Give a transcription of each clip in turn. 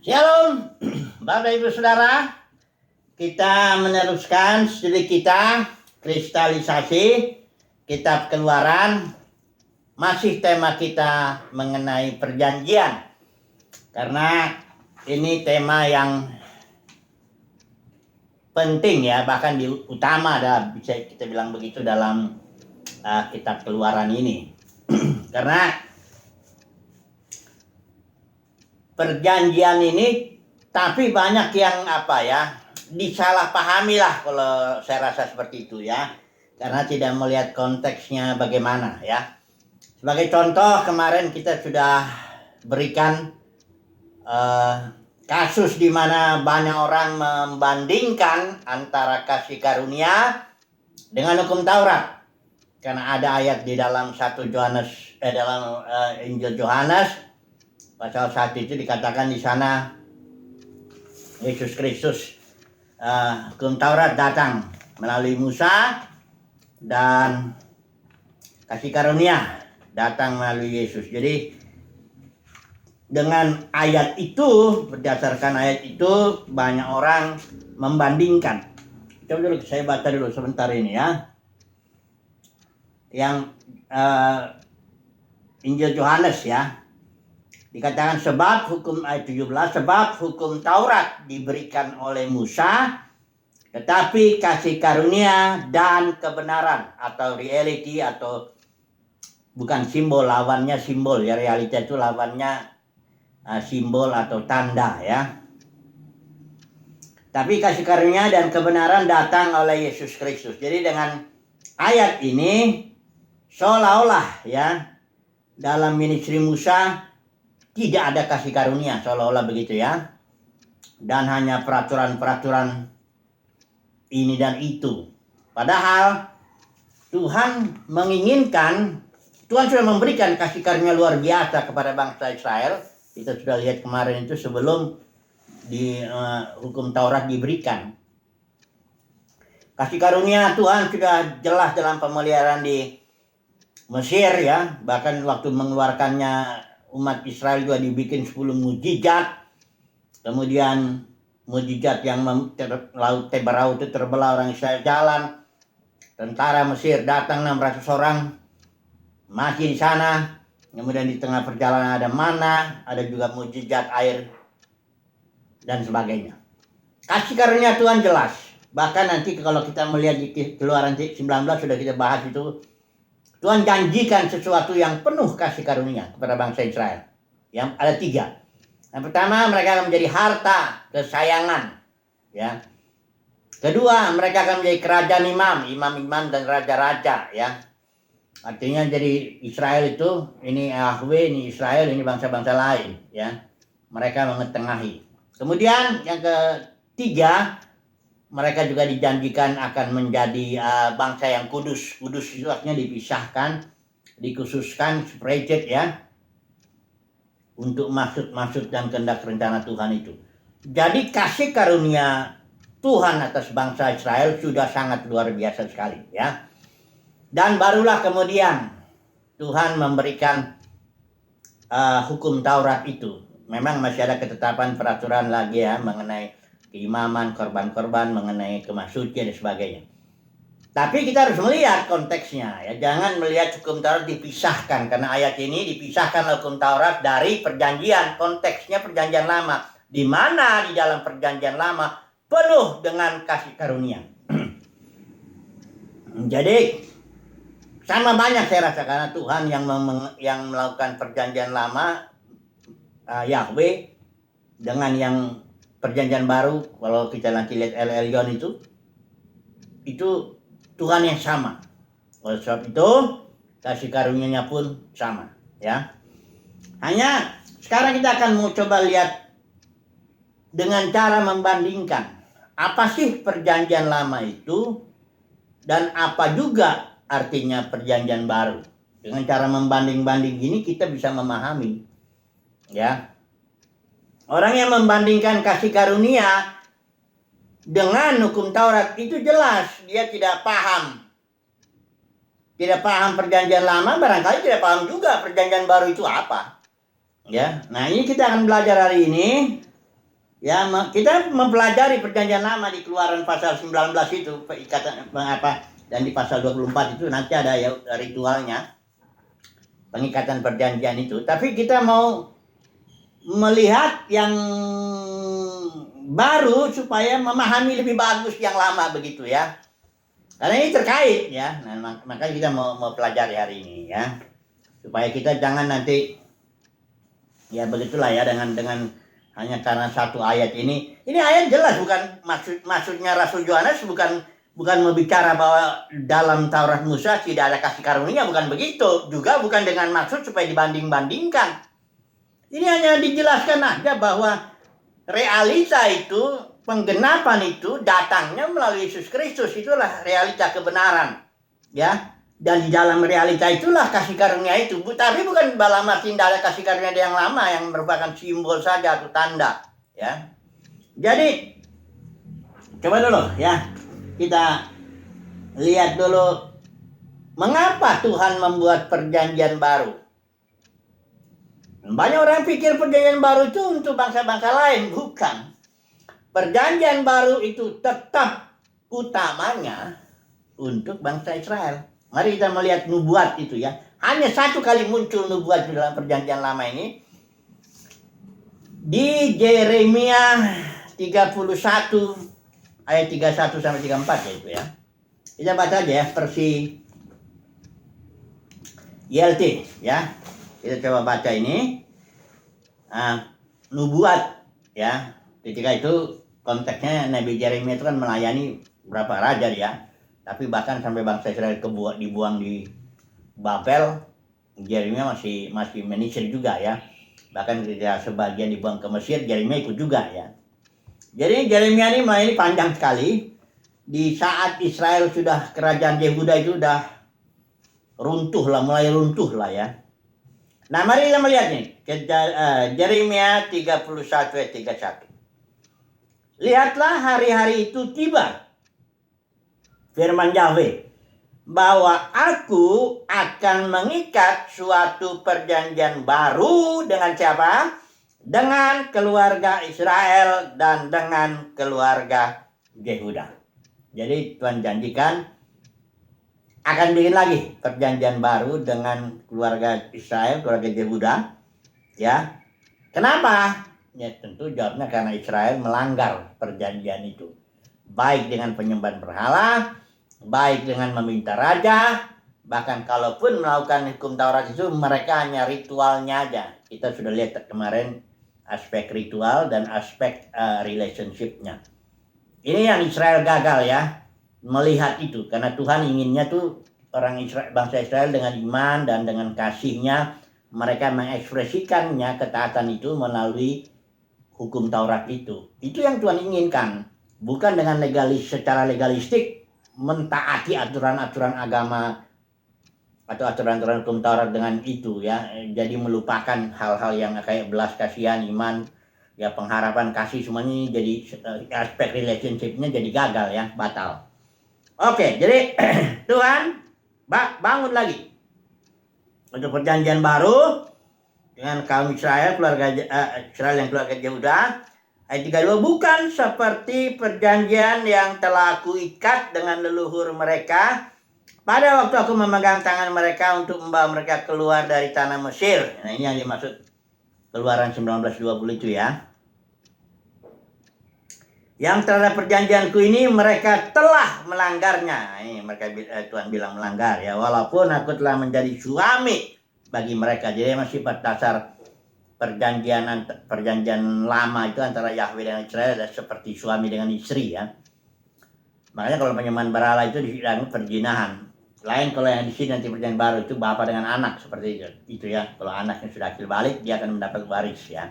Shalom, Bapak Ibu Saudara. Kita meneruskan studi kita, kristalisasi kitab Keluaran. Masih tema kita mengenai perjanjian. Karena ini tema yang penting ya, bahkan utama bisa kita bilang begitu dalam kitab Keluaran ini. Karena perjanjian ini tapi banyak yang disalahpahami lah, kalau saya rasa seperti itu ya, karena tidak melihat konteksnya bagaimana ya. Sebagai contoh, kemarin kita sudah berikan kasus di mana banyak orang membandingkan antara kasih karunia dengan hukum Taurat, karena ada ayat di dalam Injil Yohanes pasal 1 itu dikatakan di sana Yesus Kristus, hukum Taurat datang melalui Musa dan kasih karunia datang melalui Yesus. Jadi dengan ayat itu, berdasarkan ayat itu banyak orang membandingkan. Coba dulu saya baca dulu sebentar ini ya. Yang Injil Yohanes ya. Dikatakan sebab hukum ayat 17, sebab hukum Taurat diberikan oleh Musa, tetapi kasih karunia dan kebenaran atau reality, atau bukan simbol, lawannya simbol ya, realita itu lawannya simbol atau tanda ya. Tapi kasih karunia dan kebenaran datang oleh Yesus Kristus. Jadi dengan ayat ini seolah-olah ya, dalam ministry Musa tidak ada kasih karunia, seolah-olah begitu ya. Dan hanya peraturan-peraturan ini dan itu. Padahal Tuhan menginginkan, Tuhan sudah memberikan kasih karunia luar biasa kepada bangsa Israel. Kita sudah lihat kemarin itu sebelum hukum Taurat diberikan. Kasih karunia Tuhan sudah jelas dalam pemeliharaan di Mesir ya. Bahkan waktu mengeluarkannya umat Israel juga dibikin 10 mujizat. Kemudian mujizat yang laut Teberau itu terbelah, orang Israel jalan. Tentara Mesir datang 600 orang masih di sana. Kemudian di tengah perjalanan ada mana, ada juga mujizat air dan sebagainya. Kasih karunia Tuhan jelas. Bahkan nanti kalau kita melihat di Keluaran 19 sudah kita bahas itu, Tuhan janjikan sesuatu yang penuh kasih karunia kepada bangsa Israel. Yang ada 3. Yang pertama, mereka akan menjadi harta kesayangan. Ya. Kedua, mereka akan menjadi kerajaan imam-imam dan raja-raja. Ya. Artinya jadi Israel itu, ini Yahweh, ini Israel, ini bangsa-bangsa lain. Ya. Mereka mengetengahi. Kemudian yang ketiga, mereka juga dijanjikan akan menjadi bangsa yang kudus. Kudus itu artinya dipisahkan, dikhususkan, separate ya, untuk maksud-maksud dan kehendak rencana Tuhan itu. Jadi kasih karunia Tuhan atas bangsa Israel sudah sangat luar biasa sekali ya. Dan barulah kemudian Tuhan memberikan hukum Taurat itu. Memang masih ada ketetapan peraturan lagi ya mengenai keimaman, korban-korban, mengenai kemasucian dan sebagainya. Tapi kita harus melihat konteksnya ya. Jangan melihat hukum Taurat dipisahkan, karena ayat ini dipisahkan hukum Taurat dari perjanjian. Konteksnya perjanjian lama, di mana di dalam perjanjian lama penuh dengan kasih karunia. Jadi sama banyak saya rasa, karena Tuhan yang melakukan perjanjian lama, Yahweh, dengan yang perjanjian baru, kalau kita nanti lihat El Elyon itu Tuhan yang sama. Oleh sebab itu kasih karunia-Nya pun sama ya. Hanya sekarang kita akan mau coba lihat dengan cara membandingkan apa sih perjanjian lama itu dan apa juga artinya perjanjian baru. Dengan cara membanding-banding gini kita bisa memahami ya. Orang yang membandingkan kasih karunia dengan hukum Taurat itu jelas dia tidak paham. Tidak paham perjanjian lama, barangkali tidak paham juga perjanjian baru itu apa. Ya. Nah, ini kita akan belajar hari ini Ya, kita mempelajari perjanjian lama di Keluaran pasal 19 itu, perikatan apa, dan di pasal 24 itu nanti ada ya ritualnya, pengikatan perjanjian itu. Tapi kita mau melihat yang baru supaya memahami lebih bagus yang lama begitu ya. Karena ini terkait ya. Nah, makanya kita mau pelajari hari ini ya. Supaya kita jangan nanti ya begitulah ya dengan hanya karena satu ayat ini. Ini ayat jelas bukan maksudnya Rasul Yohanes bukan membicara bahwa dalam Taurat Musa tidak ada kasih karunia, bukan begitu. Juga bukan dengan maksud supaya dibanding-bandingkan. Ini hanya dijelaskan aja bahwa realita itu, penggenapan itu datangnya melalui Yesus Kristus, itulah realita kebenaran. Ya. Dan di dalam realita itulah kasih karunia itu. Tapi bukan dalam arti tidak ada kasih karunia yang lama yang merupakan simbol saja atau tanda. Ya. Jadi coba dulu ya kita lihat dulu mengapa Tuhan membuat perjanjian baru. Banyak orang pikir perjanjian baru itu untuk bangsa-bangsa lain. Bukan. Perjanjian baru itu tetap utamanya untuk bangsa Israel. Mari kita melihat nubuat itu ya. Hanya satu kali muncul nubuat di dalam perjanjian lama ini. Di Yeremia 31 ayat 31 sampai 34 ya itu ya. Kita baca aja ya versi YLT ya. Kita coba baca ini. Nubuat ya. Ketika itu konteksnya Nabi Yeremia itu kan melayani berapa raja dia. Tapi bahkan sampai bangsa Israel dibuang di Babel, Yeremia masih menyisir juga ya. Bahkan ketika sebagian dibuang ke Mesir, Yeremia ikut juga ya. Jadi Yeremia ini melayani panjang sekali. Di saat Israel sudah, kerajaan Yehuda itu sudah mulai runtuh lah ya. Nah mari kita melihat nih, Yeremia 31 ayat 31. Lihatlah hari-hari itu tiba. Firman Yahweh, bahwa aku akan mengikat suatu perjanjian baru dengan siapa? Dengan keluarga Israel dan dengan keluarga Yehuda. Jadi Tuhan janjikan akan bikin lagi perjanjian baru dengan keluarga Israel, keluarga Yehuda. Ya, kenapa? Ya tentu jawabnya karena Israel melanggar perjanjian itu. Baik dengan penyembahan berhala, baik dengan meminta raja, bahkan kalaupun melakukan hukum Taurat itu mereka hanya ritualnya aja. Kita sudah lihat kemarin aspek ritual dan aspek relationship-nya. Ini yang Israel gagal ya, melihat itu. Karena Tuhan inginnya tuh orang Israel, bangsa Israel dengan iman dan dengan kasihnya, mereka mengekspresikannya ketaatan itu melalui hukum Taurat itu. Itu yang Tuhan inginkan. Bukan dengan secara legalistik mentaati aturan-aturan agama atau aturan-aturan hukum Taurat dengan itu ya. Jadi melupakan hal-hal yang kayak belas kasihan, iman, ya pengharapan, kasih, semuanya jadi aspek relationship-nya jadi gagal ya, batal. Oke, jadi Tuhan bangun lagi untuk perjanjian baru dengan kaum Israel, keluarga Israel yang keluarga Yehuda. Ayat 32, bukan seperti perjanjian yang telah kuikat dengan leluhur mereka pada waktu aku memegang tangan mereka untuk membawa mereka keluar dari tanah Mesir. Nah ini yang dimaksud Keluaran 19:20 itu ya. Yang terhadap perjanjianku ini mereka telah melanggarnya. Ini mereka Tuhan bilang melanggar ya. Walaupun aku telah menjadi suami bagi mereka. Jadi masih berdasar perjanjian lama itu antara Yahweh dan Israel seperti suami dengan istri ya. Makanya kalau penyembahan berhala itu dibilang perzinahan. Lain kalau yang di sini nanti perjanjian baru itu bapak dengan anak seperti itu ya. Kalau anaknya sudah akil balik dia akan mendapat waris ya.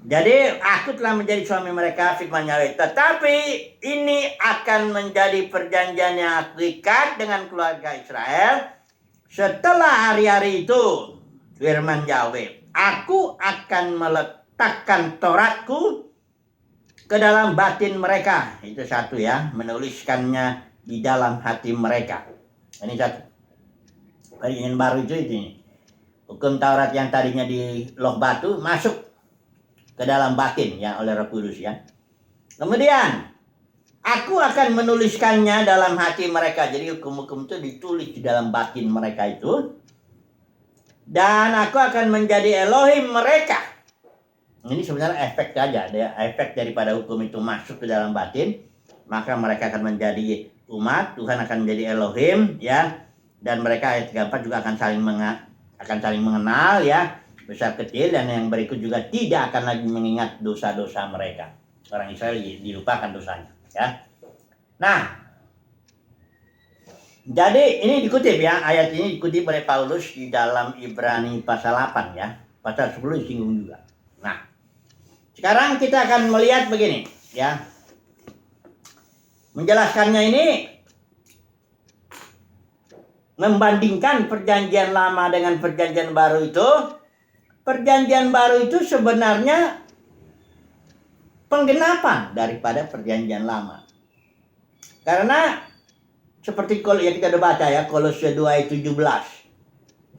Jadi aku telah menjadi suami mereka, firman Yahweh. Tetapi ini akan menjadi perjanjian yang aku ikat dengan keluarga Israel setelah hari-hari itu. Firman Yahweh, aku akan meletakkan Tauratku ke dalam batin mereka. Itu satu ya, menuliskannya di dalam hati mereka. Ini satu. Perjanjian baru itu ini. Hukum Taurat yang tadinya di loh batu masuk ke dalam batin ya oleh Roh Kudus ya. Kemudian aku akan menuliskannya dalam hati mereka. Jadi hukum-hukum itu ditulis di dalam batin mereka itu. Dan aku akan menjadi Elohim mereka. Ini sebenarnya efek saja, efek daripada hukum itu masuk ke dalam batin, maka mereka akan menjadi umat, Tuhan akan menjadi Elohim ya. Dan mereka ayat 34 juga akan saling mengenal ya, besar kecil, dan yang berikut juga tidak akan lagi mengingat dosa-dosa mereka. Orang Israel dilupakan dosanya ya. Nah, jadi ini dikutip ya, ayat ini dikutip oleh Paulus di dalam Ibrani pasal 8 ya. Pasal 10 disinggung juga. Nah, sekarang kita akan melihat begini ya. Menjelaskannya ini membandingkan perjanjian lama dengan perjanjian baru itu. Perjanjian baru itu sebenarnya penggenapan daripada perjanjian lama. Karena seperti yang kita udah baca ya, Kolose 2 ayat 17.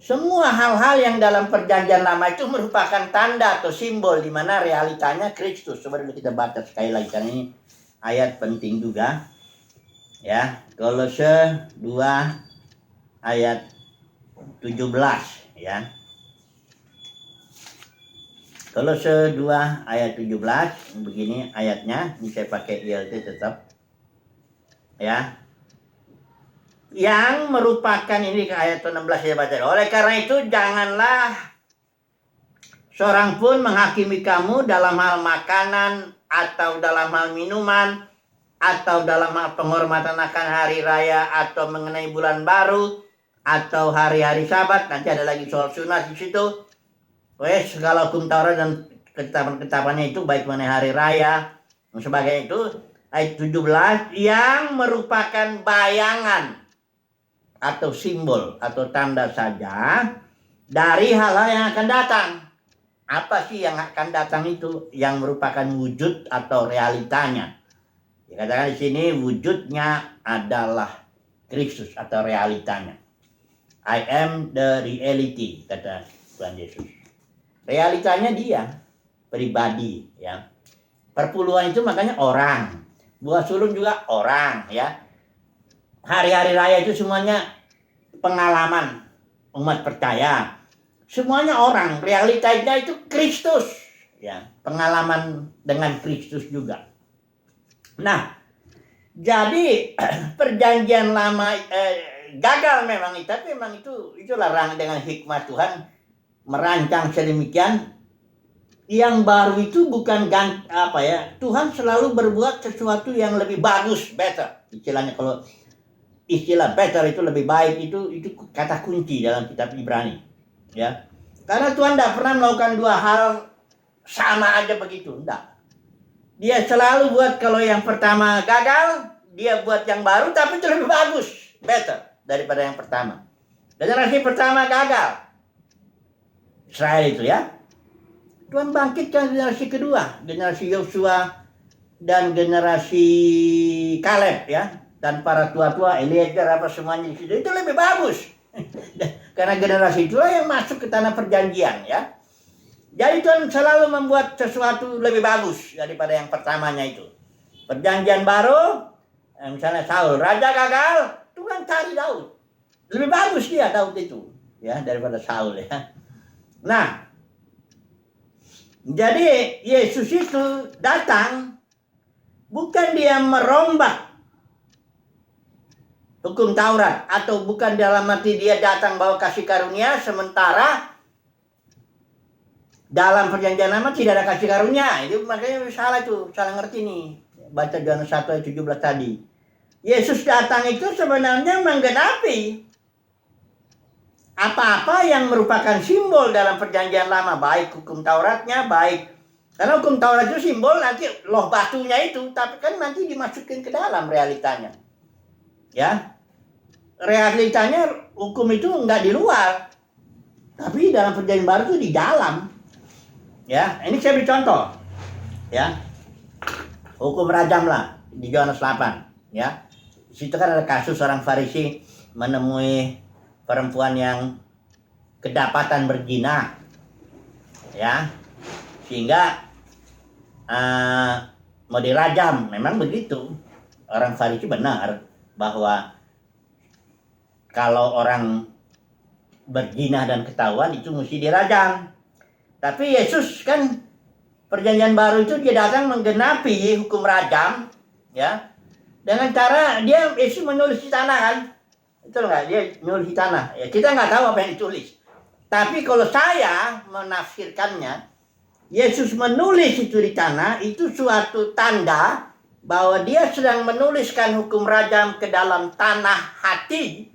Semua hal-hal yang dalam perjanjian lama itu merupakan tanda atau simbol di mana realitanya Kristus. Coba dulu kita baca sekali lagi, karena ini ayat penting juga. Ya, Kolose 2 ayat 17 ya. Kolose 2 ayat 17, begini ayatnya. Ini saya pakai ILT tetap. Ya. Yang merupakan, ini ke ayat 16 saya baca. Oleh karena itu janganlah seorang pun menghakimi kamu dalam hal makanan atau dalam hal minuman atau dalam hal penghormatan akan hari raya atau mengenai bulan baru atau hari-hari Sabat. Nanti ada lagi soal sunat di situ. Segala hukum Taurat dan ketetapan-ketetapannya itu baik mengenai hari raya dan sebagainya itu. Ayat 17 yang merupakan bayangan atau simbol atau tanda saja dari hal-hal yang akan datang. Apa sih yang akan datang itu? Yang merupakan wujud atau realitanya. Dikatakan di sini wujudnya adalah Kristus atau realitanya. I am the reality, kata Tuhan Yesus. Realitanya dia pribadi ya. Perpuluhan itu makanya orang. Buah sulung juga orang ya. Hari-hari raya itu semuanya pengalaman umat percaya. Semuanya orang, realitanya itu Kristus. Ya, pengalaman dengan Kristus juga. Nah, jadi perjanjian lama gagal memang, tapi memang itulah dengan hikmah Tuhan merancang sedemikian. Yang baru itu bukan Tuhan selalu berbuat sesuatu yang lebih bagus, better. Istilahnya, kalau istilah better itu lebih baik, itu kata kunci dalam kitab Ibrani ya. Karena Tuhan tidak pernah melakukan dua hal sama aja begitu, enggak. Dia selalu buat, kalau yang pertama gagal, dia buat yang baru tapi itu lebih bagus, better daripada yang pertama. Generasi pertama gagal, Israel itu ya. Tuhan bangkitkan generasi kedua, generasi Yosua dan generasi Kaleb ya. Dan para tua-tua, Eliezer apa semuanya di situ, itu lebih bagus. Karena generasi itulah yang masuk ke tanah perjanjian ya. Jadi Tuhan selalu membuat sesuatu lebih bagus daripada yang pertamanya itu. Perjanjian baru, misalnya Saul, raja gagal, Tuhan cari Daud. Lebih bagus dia Daud itu ya daripada Saul ya. Nah, jadi Yesus itu datang bukan dia merombak hukum Taurat, atau bukan dalam arti dia datang bawa kasih karunia, sementara dalam perjanjian lama tidak ada kasih karunia. Itu makanya salah ngerti nih. Baca Yohanes 1 ayat 17 tadi. Yesus datang itu sebenarnya menggenapi apa-apa yang merupakan simbol dalam perjanjian lama, baik hukum Tauratnya, baik karena hukum Taurat itu simbol, nanti loh batunya itu, tapi kan nanti dimasukin ke dalam realitanya. Ya. Realitanya hukum itu enggak di luar, tapi dalam perjanjian baru itu di dalam. Ya, ini saya beri contoh. Ya. Hukum rajam lah di Yohanes 8, ya. Di situ kan ada kasus orang Farisi menemui perempuan yang kedapatan berzina, ya, sehingga uh, mau dirajam. Memang begitu. Orang Farisi benar bahwa kalau orang berzina dan ketahuan itu mesti dirajam. Tapi Yesus kan perjanjian baru itu dia datang menggenapi hukum rajam, ya, dengan cara Yesus menulis di tanah kan, betul nggak? Dia menulis di tanah. Ya kita nggak tahu apa yang ditulis. Tapi kalau saya menafsirkannya, Yesus menulis itu di tanah itu suatu tanda bahwa dia sedang menuliskan hukum rajam ke dalam tanah hati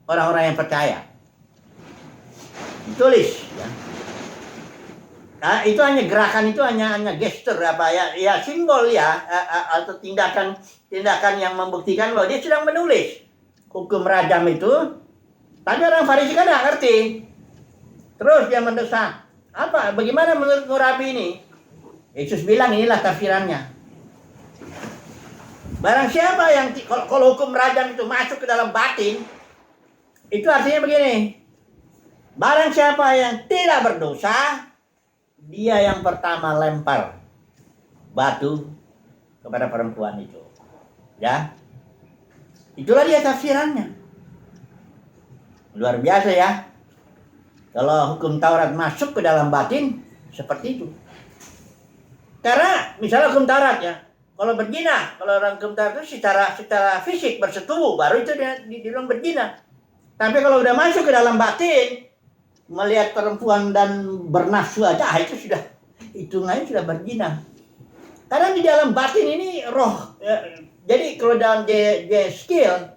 orang-orang yang percaya. Ditulis. Ya. Nah, itu hanya gerakan, itu hanya gestur apa ya simbol ya, atau tindakan yang membuktikan bahwa dia sedang menulis hukum rajam itu. Tapi orang Farisi kan nggak ngerti. Terus dia mendesak, bagaimana menurut Rabi ini? Yesus bilang inilah tafsirannya. Barang siapa yang kalau hukum rajam itu masuk ke dalam batin, itu artinya begini. Barang siapa yang tidak berdosa, dia yang pertama lempar batu kepada perempuan itu. Ya. Itulah dia tafsirannya. Luar biasa ya. Kalau hukum Taurat masuk ke dalam batin, seperti itu. Karena misalnya hukum Taurat ya, kalau berzina, kalau orang hukum Taurat itu secara fisik bersetubuh, baru itu dibilang berzina. Tapi kalau udah masuk ke dalam batin, melihat perempuan dan bernafsu aja, itu sudah hitungannya sudah berzina. Karena di dalam batin ini roh. Ya, jadi kalau dalam skill,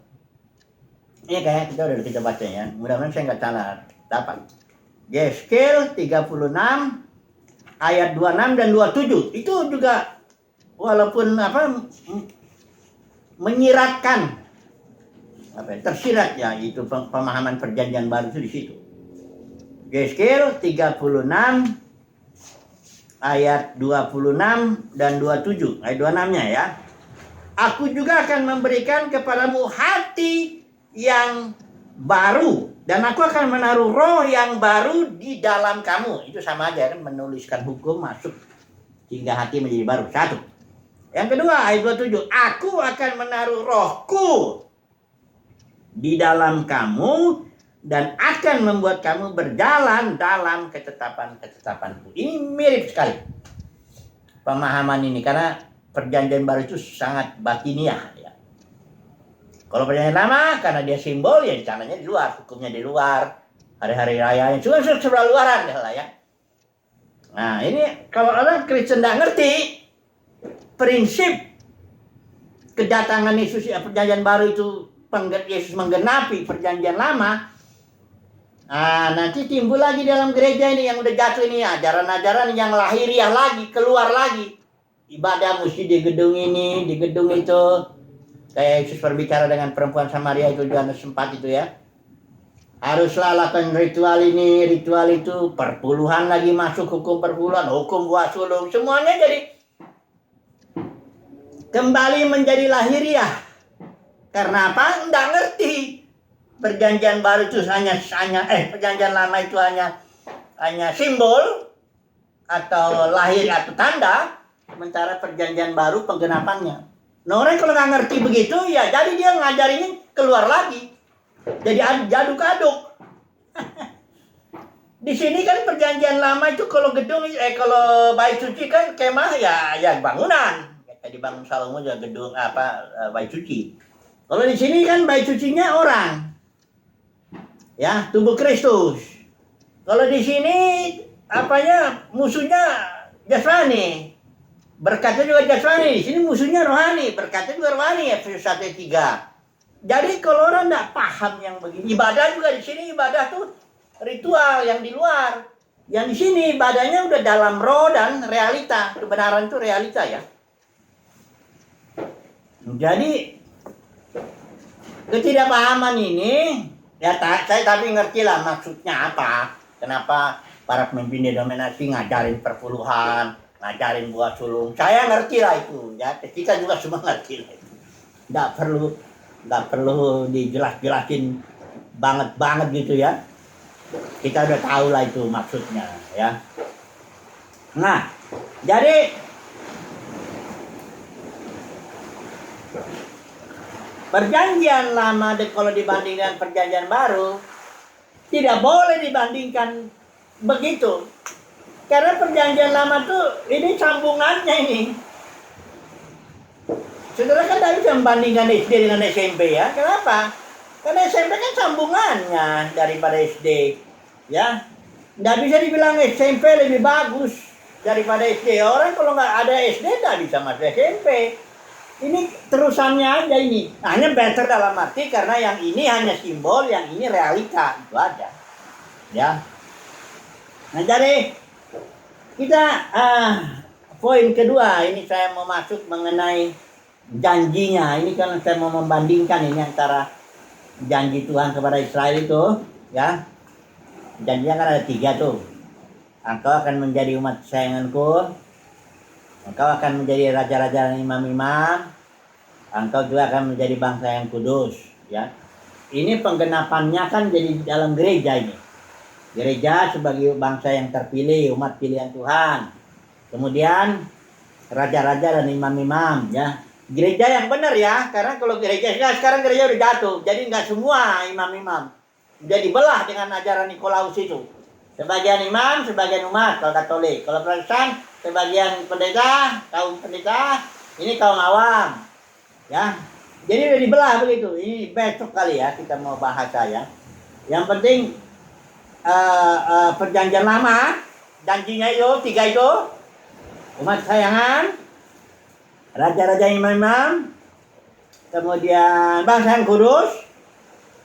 ini kayak kita baca ya. Mudah-mudahan saya nggak salah dapat. Skill 36 ayat 26 dan 27 itu juga walaupun menyiratkan tersirat ya, itu pemahaman perjanjian baru itu di situ. Yeskiel 36 ayat 26 dan 27, ayat 26-nya ya. Aku juga akan memberikan kepadamu hati yang baru dan aku akan menaruh roh yang baru di dalam kamu. Itu sama aja kan, menuliskan hukum masuk sehingga hati menjadi baru. Satu. Yang kedua ayat 27, aku akan menaruh rohku di dalam kamu dan akan membuat kamu berjalan dalam ketetapan-ketetapanku. Ini mirip sekali pemahaman ini karena perjanjian baru itu sangat batiniah ya. Kalau perjanjian lama karena dia simbol ya caranya di luar, hukumnya di luar, hari-hari raya yang juga sebelah luaran lah ya. Nah ini kalau orang Kristen tidak ngerti prinsip kedatangan Yesus ya, perjanjian baru itu Yesus menggenapi perjanjian lama. Nah nanti timbul lagi dalam gereja ini yang udah jatuh ini ajaran-ajaran yang lahiriah lagi, keluar lagi. Ibadah mesti di gedung ini, di gedung itu. Kayak Yesus berbicara dengan perempuan Samaria itu Yohanes 4 itu ya. Haruslah lakukan ritual ini, ritual itu, perpuluhan lagi masuk hukum perpuluhan, hukum buah sulung, semuanya jadi kembali menjadi lahiriah. Karena apa? Nggak ngerti. Perjanjian baru itu perjanjian lama itu hanya simbol atau lahir atau tanda, sementara perjanjian baru penggenapannya. Nah orang kalau nggak ngerti begitu ya jadi dia ngajarinnya keluar lagi. Jadi aduk-aduk. Di sini kan perjanjian lama itu kalau gedung kalau bait suci kan kemah ya bangunan. Kayak dibangun Salomo juga gedung bait suci. Kalau di sini kan bait sucinya orang. Ya, tubuh Kristus. Kalau di sini musuhnya jasmani. Berkatnya juga jasmani, di sini musuhnya rohani, berkatnya juga rohani ya, Efesus 1:3. Jadi kalau orang tidak paham yang begini, ibadah juga di sini ibadah tuh ritual yang di luar. Yang di sini ibadahnya udah dalam roh dan realita, kebenaran itu realita ya. Jadi ketidakpahaman ini, ya saya tapi ngerti lah maksudnya apa. Kenapa para pemimpin denominasi ngajarin perpuluhan, ngajarin buah sulung. Saya ngerti lah itu ya, kita juga semua ngerti lah itu. Nggak perlu dijelas-jelasin banget gitu ya. Kita udah tahu lah itu maksudnya ya. Nah, jadi perjanjian lama kalau dibandingkan perjanjian baru tidak boleh dibandingkan begitu. Karena perjanjian lama tuh ini sambungannya ini. Saudara kan tidak bisa membandingkan SD dengan SMP ya. Kenapa? Karena SMP kan sambungannya daripada SD. Ya, tidak bisa dibilang SMP lebih bagus daripada SD. Orang kalau nggak ada SD tidak bisa masuk SMP. Ini terusannya aja ini. Hanya better dalam arti karena yang ini hanya simbol, yang ini realita. Itu aja. Ya. Nah jadi kita poin kedua ini saya mau masuk mengenai janjinya. Ini kan saya mau membandingkan ini antara janji Tuhan kepada Israel itu, ya. Janjinya kan ada 3 tuh. Engkau akan menjadi umat kesayanganku. Engkau akan menjadi raja-raja dan imam-imam. Engkau juga akan menjadi bangsa yang kudus, ya. Ini penggenapannya kan jadi dalam gereja ini. Gereja sebagai bangsa yang terpilih, umat pilihan Tuhan. Kemudian raja-raja dan imam-imam, ya. Gereja yang benar ya, karena kalau gereja sekarang gereja udah jatuh, jadi nggak semua imam-imam. Jadi dibelah dengan ajaran Nikolaus itu. Sebagian imam, sebagian umat kalau Katolik. Kalau Protestan, sebagian pendeta, kaum pendeta, ini kaum awam. Ya. Jadi udah dibelah begitu. Ini besok kali ya kita mau bahas ya. Yang penting perjanjian lama, janjinya itu 3 itu. Umat kesayangan, raja-raja imam-imam, kemudian bangsa yang kudus.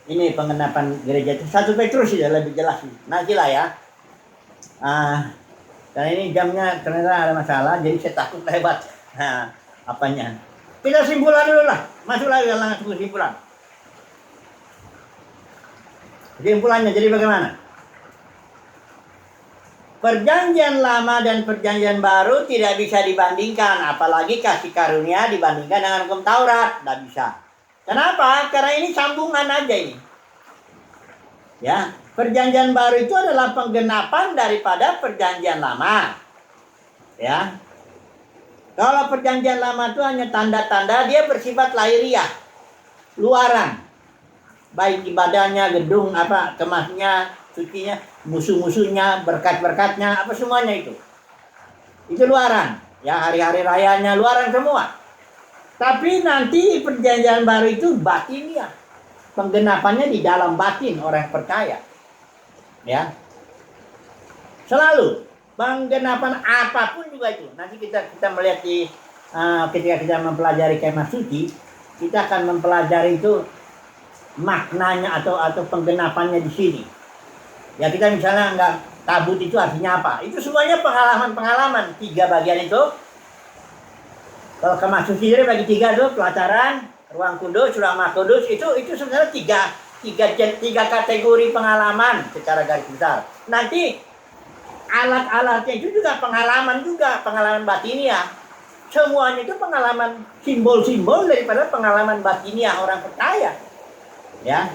Ini pengenapan gereja itu 1 Petrus sudah lebih jelas. Nantilah ya. Karena ini jamnya ternyata ada masalah, jadi saya takut lewat apanya. Kita simpulan dulu lah. Masuk lagi langsung ke kesimpulan. Kesimpulannya jadi bagaimana? Perjanjian lama dan perjanjian baru tidak bisa dibandingkan, apalagi kasih karunia dibandingkan dengan hukum Taurat, tidak bisa. Kenapa? Karena ini sambungan aja ini. Ya, perjanjian baru itu adalah penggenapan daripada perjanjian lama. Ya. Kalau perjanjian lama itu hanya tanda-tanda, dia bersifat lahiriah, luaran. Baik ibadahnya, gedung, kemasnya, sucinya, musuh-musuhnya, berkat-berkatnya, semuanya itu. Itu luaran. Ya, hari-hari rayanya luaran semua. Tapi nanti perjanjian baru itu batiniah. Penggenapannya di dalam batin orang percaya. Ya. Selalu penggenapan apapun juga itu. Nanti kita melihat di ketika kita mempelajari kemah suci, kita akan mempelajari itu maknanya atau penggenapannya di sini. Ya kita misalnya enggak tabut itu artinya apa? Itu semuanya pengalaman 3 bagian itu. Kalau kemah suci sendiri bagi 3 tuh, pelacaran, ruang kudus, ruang maha kudus, itu sebenarnya 3 kategori pengalaman secara garis besar. Nanti alat-alatnya itu juga pengalaman batiniah. Semuanya itu pengalaman simbol-simbol daripada pengalaman batiniah orang percaya. Ya.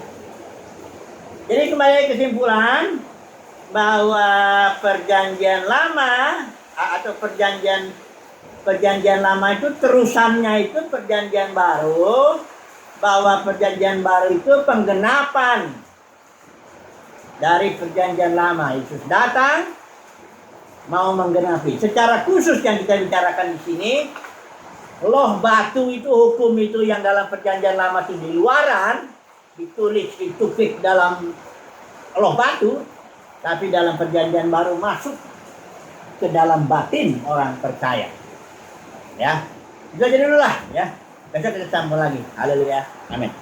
Jadi kembali kesimpulan bahwa perjanjian lama atau perjanjian lama itu terusannya itu perjanjian baru, bahwa perjanjian baru itu penggenapan dari perjanjian lama. Yesus datang mau menggenapi. Secara khusus yang kita bicarakan di sini, loh batu itu, hukum itu yang dalam perjanjian lama itu di luaran, ditulis, ditukik dalam loh batu, tapi dalam perjanjian baru masuk ke dalam batin orang percaya. Ya, itu aja dulu lah ya. Besok kita sambung lagi. Haleluya. Amin.